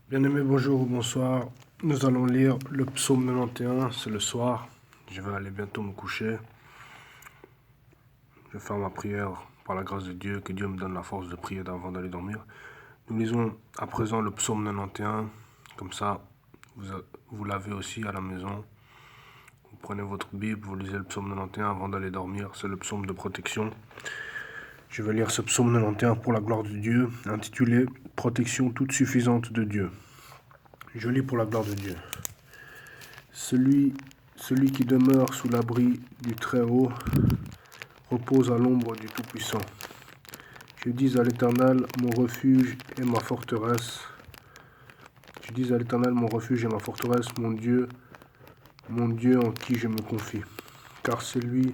Bien-aimés, bonjour ou bonsoir. Nous allons lire le psaume 91, c'est le soir. Je vais aller bientôt me coucher. Je vais faire ma prière par la grâce de Dieu, que Dieu me donne la force de prier avant d'aller dormir. Nous lisons à présent le psaume 91, comme ça vous l'avez aussi à la maison. Vous prenez votre Bible, vous lisez le psaume 91 avant d'aller dormir, c'est le psaume de protection. Je vais lire ce psaume 91 pour la gloire de Dieu, intitulé « Protection toute suffisante de Dieu ». Je lis pour la gloire de Dieu. Celui qui demeure sous l'abri du Très-Haut repose à l'ombre du Tout-Puissant. Je dis à l'Éternel, mon refuge et ma forteresse. Je dis à l'Éternel, mon refuge et ma forteresse, mon Dieu en qui je me confie. Car c'est lui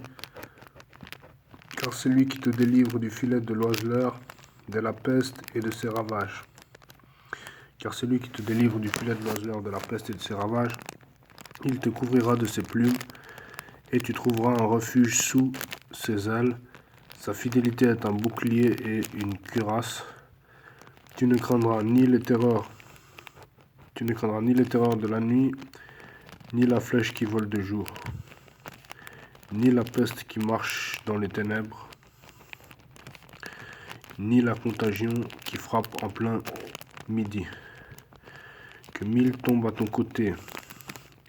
qui te délivre du filet de l'oiseleur, de la peste et de ses ravages. Car c'est lui qui te délivre du filet de l'oiseleur, de la peste et de ses ravages. Il te couvrira de ses plumes, et tu trouveras un refuge sous ses ailes. Sa fidélité est un bouclier et une cuirasse. Tu ne craindras ni les terreurs de la nuit, ni la flèche qui vole de jour, ni la peste qui marche dans les ténèbres, ni la contagion qui frappe en plein midi. Que 1000 tombent à ton côté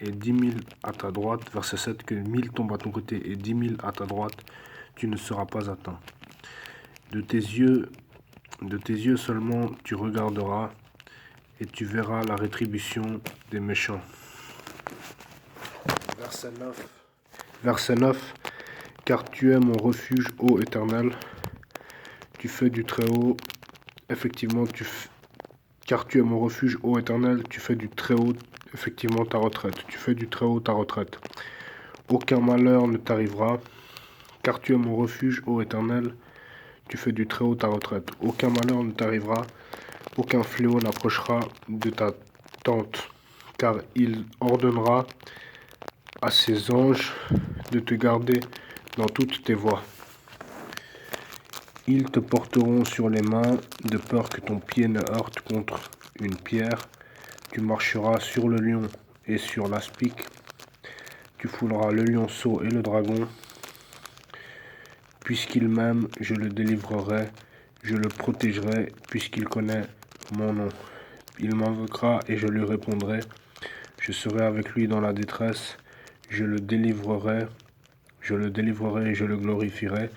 et 10 000 à ta droite. Verset 7, que 1000 tombent à ton côté et 10 000 à ta droite, tu ne seras pas atteint. De tes yeux seulement tu regarderas, et tu verras la rétribution des méchants. Verset 9. Car tu es mon refuge, ô Éternel, tu fais du Très-Haut, effectivement, car tu es mon refuge, ô Éternel, tu fais du Très-Haut, effectivement, ta retraite. Tu fais du Très-Haut ta retraite. Aucun malheur ne t'arrivera, car tu es mon refuge, ô Éternel, tu fais du Très-Haut ta retraite. Aucun malheur ne t'arrivera, aucun fléau n'approchera de ta tente, car il ordonnera à ses anges de te garder dans toutes tes voies. Ils te porteront sur les mains, de peur que ton pied ne heurte contre une pierre. Tu marcheras sur le lion et sur l'aspic. Tu fouleras le lionceau et le dragon. Puisqu'il m'aime, je le délivrerai, je le protégerai, puisqu'il connaît mon nom. Il m'invoquera et je lui répondrai. Je serai avec lui dans la détresse. Je le délivrerai et je le glorifierai.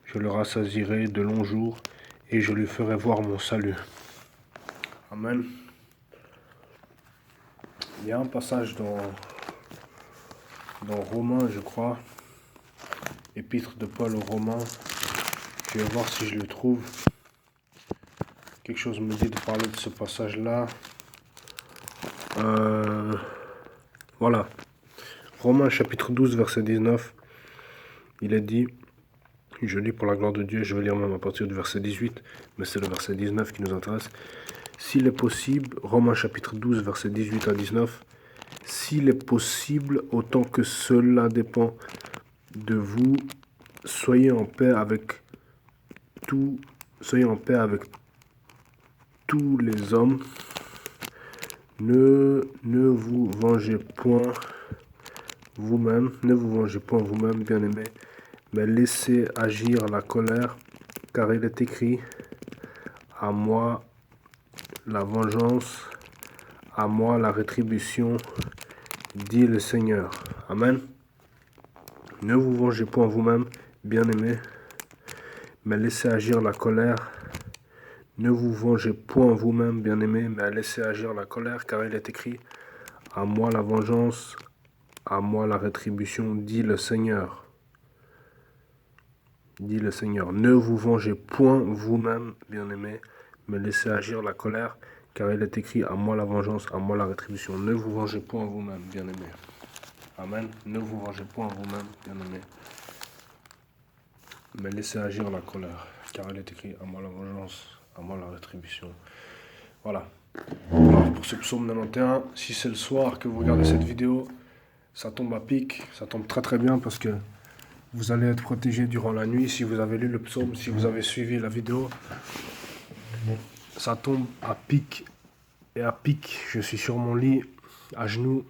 Je le rassasierai de longs jours et je lui ferai voir mon salut. Amen. Il y a un passage dans Romains, je crois, épître de Paul aux Romains. Je vais voir si je le trouve. Quelque chose me dit de parler de ce passage-là. Voilà. Romains chapitre 12, verset 19. Il est dit, je lis pour la gloire de Dieu, je vais lire même à partir du verset 18, mais c'est le verset 19 qui nous intéresse. S'il est possible, Romains chapitre 12, verset 18 à 19, s'il est possible, autant que cela dépend de vous, soyez en paix avec tous les hommes. Ne vous vengez point vous-même, bien-aimés, mais laissez agir la colère, car il est écrit, à moi la vengeance, à moi la rétribution, dit le Seigneur. Amen. Ne vous vengez point vous-même, bien-aimés, mais laissez agir la colère. Ne vous vengez point vous-même, bien-aimés, mais laissez agir la colère, car il est écrit, à moi la vengeance, à moi la rétribution, dit le Seigneur. Dit le Seigneur. Ne vous vengez point vous-même, bien-aimés, mais laissez agir la colère, car il est écrit, à moi la vengeance, à moi la rétribution. Ne vous vengez point vous-même, bien-aimés. Amen. Ne vous vengez point vous-même, bien-aimés, mais laissez agir la colère, car il est écrit, à moi la vengeance, à moi la rétribution. Voilà. Alors pour ce psaume 91, si c'est le soir que vous regardez cette vidéo, ça tombe à pic, ça tombe très très bien parce que vous allez être protégé durant la nuit. Si vous avez lu le psaume, si vous avez suivi la vidéo, ça tombe à pic et à pic. Je suis sur mon lit, à genoux,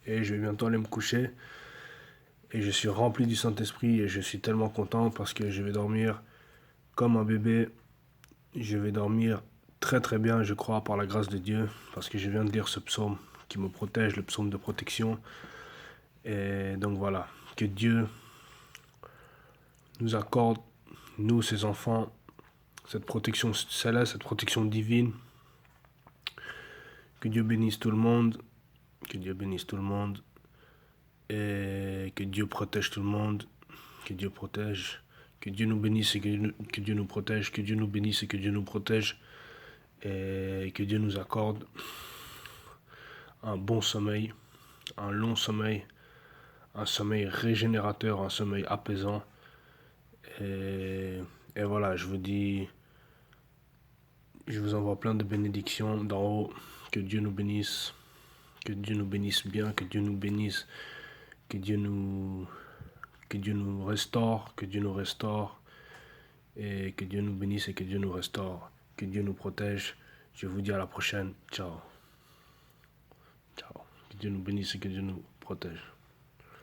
et je vais bientôt aller me coucher. Et je suis rempli du Saint-Esprit et je suis tellement content parce que je vais dormir comme un bébé. Je vais dormir très très bien, je crois, par la grâce de Dieu, parce que je viens de lire ce psaume qui me protège, le psaume de protection. Et donc voilà, que Dieu nous accorde, nous ses enfants, cette protection céleste, cette protection divine. Que Dieu bénisse tout le monde, que Dieu bénisse tout le monde, et que Dieu protège tout le monde, que Dieu protège, que Dieu nous bénisse et que Dieu nous protège, que Dieu nous bénisse et que Dieu nous protège, et que Dieu nous accorde un bon sommeil, un long sommeil, un sommeil régénérateur, un sommeil apaisant. Et, et voilà, je vous dis, je vous envoie plein de bénédictions d'en haut. Que Dieu nous bénisse, que Dieu nous bénisse bien, que Dieu nous bénisse, que Dieu nous, que Dieu nous restaure, que Dieu nous restaure, et que Dieu nous bénisse et que Dieu nous restaure, que Dieu nous protège. Je vous dis à la prochaine. Ciao. Ciao. Que Dieu nous bénisse et que Dieu nous protège.